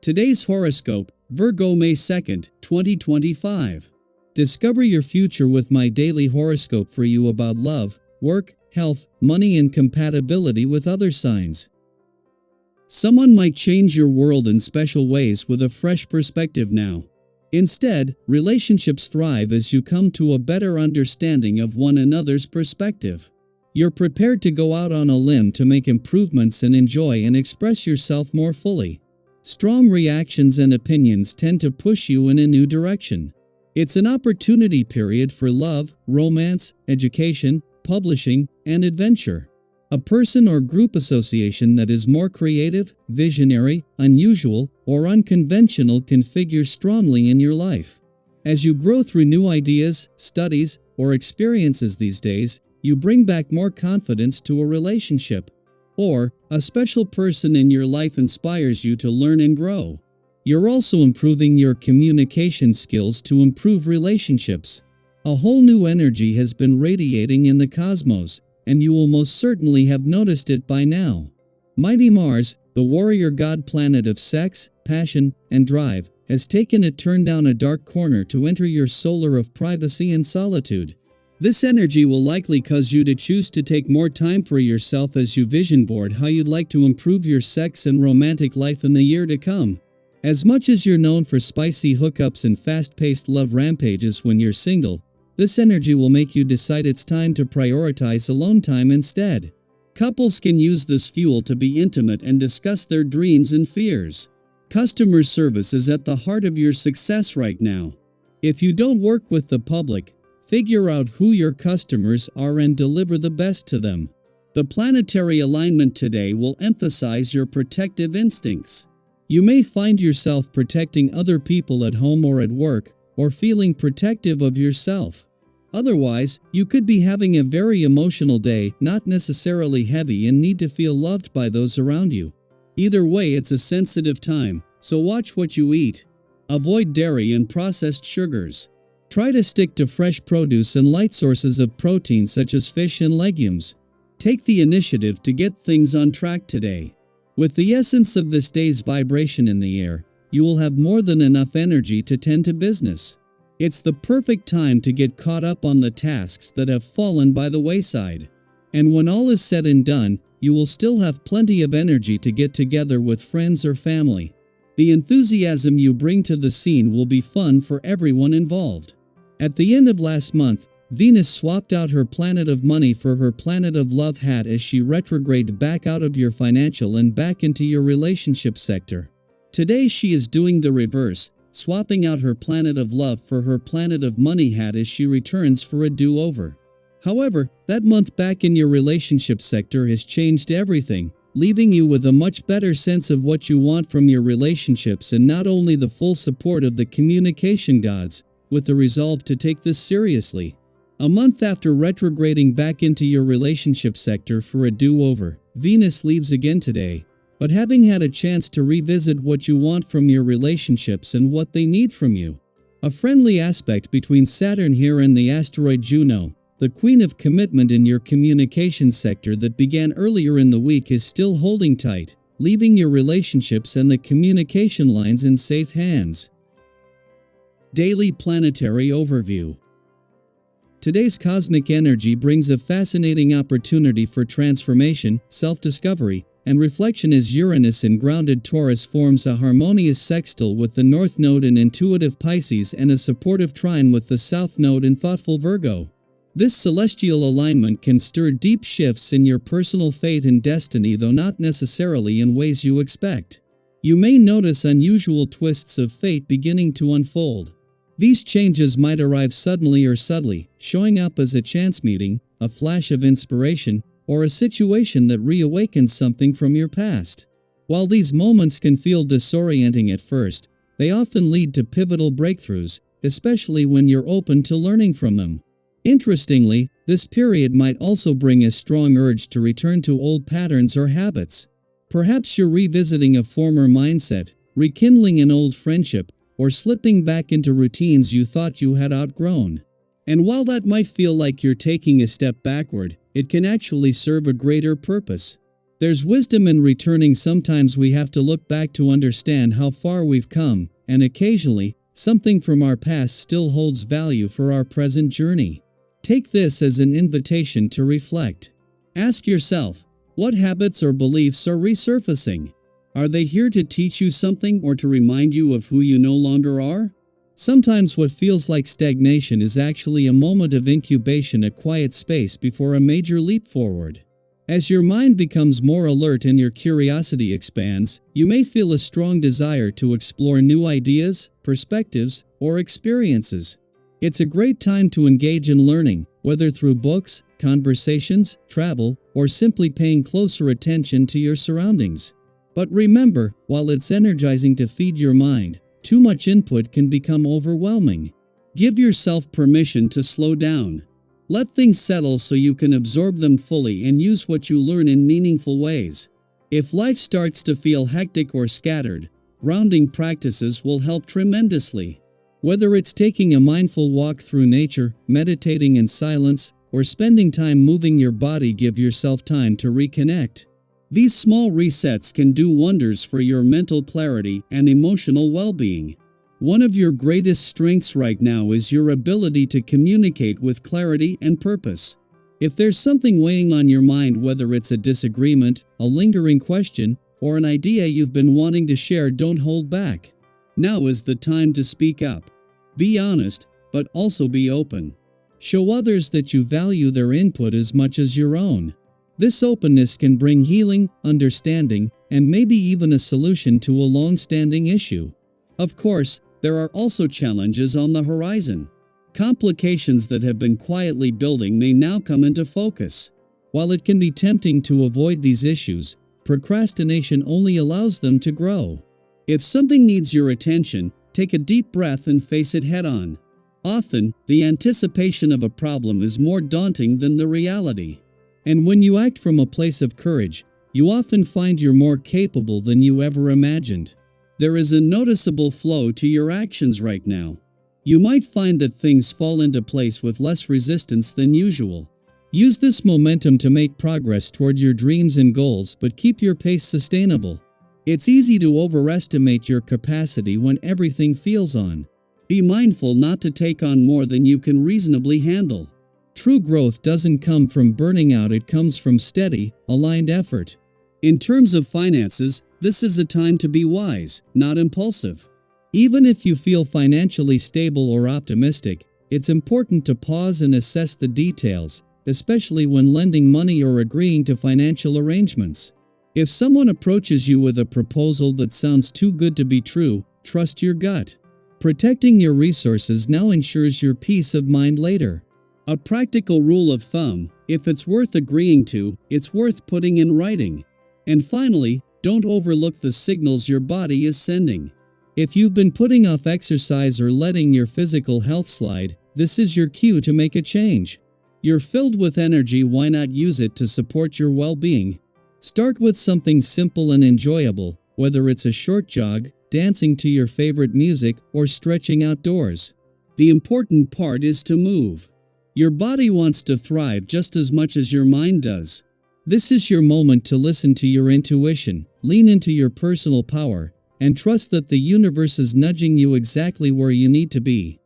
Today's horoscope, Virgo May 2nd, 2025. Discover your future with my daily horoscope for you about love, work, health, money, and compatibility with other signs. Someone might change your world in special ways with a fresh perspective now. Instead, relationships thrive as you come to a better understanding of one another's perspective. You're prepared to go out on a limb to make improvements and enjoy and express yourself more fully. Strong reactions and opinions tend to push you in a new direction. It's an opportunity period for love, romance, education, publishing, and adventure. A person or group association that is more creative, visionary, unusual, or unconventional can figure strongly in your life. As you grow through new ideas, studies, or experiences these days, you bring back more confidence to a relationship. Or, a special person in your life inspires you to learn and grow. You're also improving your communication skills to improve relationships. A whole new energy has been radiating in the cosmos, and you will most certainly have noticed it by now. Mighty Mars, the warrior god planet of sex, passion, and drive, has taken a turn down a dark corner to enter your solar of privacy and solitude. This energy will likely cause you to choose to take more time for yourself as you vision board how you'd like to improve your sex and romantic life in the year to come. As much as you're known for spicy hookups and fast-paced love rampages when you're single, this energy will make you decide it's time to prioritize alone time instead. Couples can use this fuel to be intimate and discuss their dreams and fears. Customer service is at the heart of your success right now. If you don't work with the public, figure out who your customers are and deliver the best to them. The planetary alignment today will emphasize your protective instincts. You may find yourself protecting other people at home or at work, or feeling protective of yourself. Otherwise, you could be having a very emotional day, not necessarily heavy, and need to feel loved by those around you. Either way, it's a sensitive time, so watch what you eat. Avoid dairy and processed sugars. Try to stick to fresh produce and light sources of protein such as fish and legumes. Take the initiative to get things on track today. With the essence of this day's vibration in the air, you will have more than enough energy to tend to business. It's the perfect time to get caught up on the tasks that have fallen by the wayside. And when all is said and done, you will still have plenty of energy to get together with friends or family. The enthusiasm you bring to the scene will be fun for everyone involved. At the end of last month, Venus swapped out her planet of money for her planet of love hat as she retrograded back out of your financial and back into your relationship sector. Today she is doing the reverse, swapping out her planet of love for her planet of money hat as she returns for a do-over. However, that month back in your relationship sector has changed everything, leaving you with a much better sense of what you want from your relationships and not only the full support of the communication gods, with the resolve to take this seriously. A month after retrograding back into your relationship sector for a do-over, Venus leaves again today, but having had a chance to revisit what you want from your relationships and what they need from you. A friendly aspect between Saturn here and the asteroid Juno, the queen of commitment in your communication sector that began earlier in the week, is still holding tight, leaving your relationships and the communication lines in safe hands. Daily Planetary Overview. Today's cosmic energy brings a fascinating opportunity for transformation, self-discovery, and reflection as Uranus in grounded Taurus forms a harmonious sextile with the North Node in intuitive Pisces and a supportive trine with the South Node in thoughtful Virgo. This celestial alignment can stir deep shifts in your personal fate and destiny, though not necessarily in ways you expect. You may notice unusual twists of fate beginning to unfold. These changes might arrive suddenly or subtly, showing up as a chance meeting, a flash of inspiration, or a situation that reawakens something from your past. While these moments can feel disorienting at first, they often lead to pivotal breakthroughs, especially when you're open to learning from them. Interestingly, this period might also bring a strong urge to return to old patterns or habits. Perhaps you're revisiting a former mindset, rekindling an old friendship, or slipping back into routines you thought you had outgrown. And while that might feel like you're taking a step backward, it can actually serve a greater purpose. There's wisdom in returning. Sometimes we have to look back to understand how far we've come, and occasionally, something from our past still holds value for our present journey. Take this as an invitation to reflect. Ask yourself, what habits or beliefs are resurfacing? Are they here to teach you something or to remind you of who you no longer are? Sometimes what feels like stagnation is actually a moment of incubation, a quiet space before a major leap forward. As your mind becomes more alert and your curiosity expands, you may feel a strong desire to explore new ideas, perspectives, or experiences. It's a great time to engage in learning, whether through books, conversations, travel, or simply paying closer attention to your surroundings. But remember, while it's energizing to feed your mind, too much input can become overwhelming. Give yourself permission to slow down. Let things settle so you can absorb them fully and use what you learn in meaningful ways. If life starts to feel hectic or scattered, grounding practices will help tremendously. Whether it's taking a mindful walk through nature, meditating in silence, or spending time moving your body, give yourself time to reconnect. These small resets can do wonders for your mental clarity and emotional well-being. One of your greatest strengths right now is your ability to communicate with clarity and purpose. If there's something weighing on your mind, whether it's a disagreement, a lingering question, or an idea you've been wanting to share, don't hold back. Now is the time to speak up. Be honest, but also be open. Show others that you value their input as much as your own. This openness can bring healing, understanding, and maybe even a solution to a long-standing issue. Of course, there are also challenges on the horizon. Complications that have been quietly building may now come into focus. While it can be tempting to avoid these issues, procrastination only allows them to grow. If something needs your attention, take a deep breath and face it head-on. Often, the anticipation of a problem is more daunting than the reality. And when you act from a place of courage, you often find you're more capable than you ever imagined. There is a noticeable flow to your actions right now. You might find that things fall into place with less resistance than usual. Use this momentum to make progress toward your dreams and goals, but keep your pace sustainable. It's easy to overestimate your capacity when everything feels on. Be mindful not to take on more than you can reasonably handle. True growth doesn't come from burning out, it comes from steady, aligned effort. In terms of finances, this is a time to be wise, not impulsive. Even if you feel financially stable or optimistic, it's important to pause and assess the details, especially when lending money or agreeing to financial arrangements. If someone approaches you with a proposal that sounds too good to be true, trust your gut. Protecting your resources now ensures your peace of mind later. A practical rule of thumb: if it's worth agreeing to, it's worth putting in writing. And finally, don't overlook the signals your body is sending. If you've been putting off exercise or letting your physical health slide, this is your cue to make a change. You're filled with energy, why not use it to support your well-being? Start with something simple and enjoyable, whether it's a short jog, dancing to your favorite music, or stretching outdoors. The important part is to move. Your body wants to thrive just as much as your mind does. This is your moment to listen to your intuition, lean into your personal power, and trust that the universe is nudging you exactly where you need to be.